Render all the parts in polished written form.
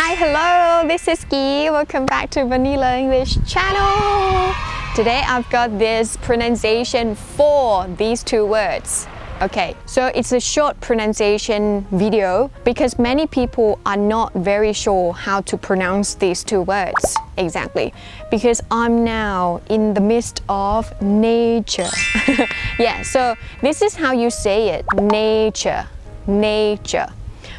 Hi, hello, this is Gi. Welcome back to Vanillaenglishchannel. Today I've got this pronunciation for these two words. Okay, so it's a short pronunciation video because many people are not very sure how to pronounce these two words exactly because I'm now in the midst of nature. Yeah, so this is how you say it, nature, nature.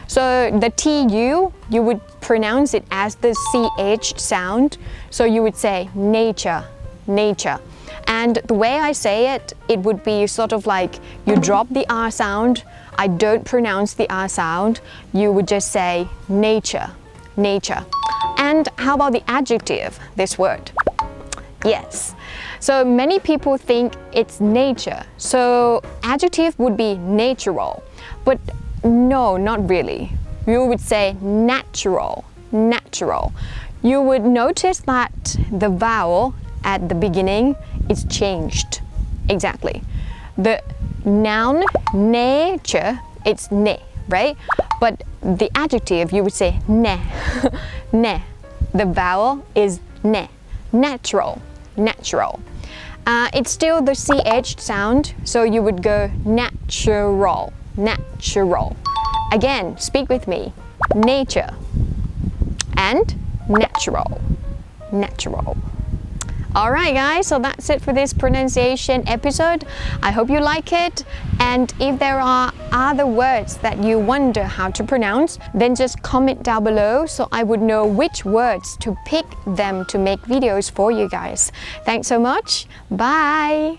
So the TU, you would pronounce it as the CH sound. So you would say nature, nature. And the way I say it, it would be sort of like you drop the R sound. I don't pronounce the R sound. You would just say nature, nature. And how about the adjective, this word? Yes. So many people think it's nature. So adjective would be natural. But no, not really. You would say natural, natural. You would notice that the vowel at the beginning is changed. Exactly. The noun nature, it's ne, right? But the adjective, you would say ne, ne. The vowel is ne, natural, natural. It's still the CH sound, so you would go natural, natural. Again, speak with me. Nature and natural, natural. Alright guys, so that's it for this pronunciation episode. I hope you like it, and if there are other words that you wonder how to pronounce, then just comment down below so I would know which words to pick them to make videos for you guys. Thanks so much. Bye!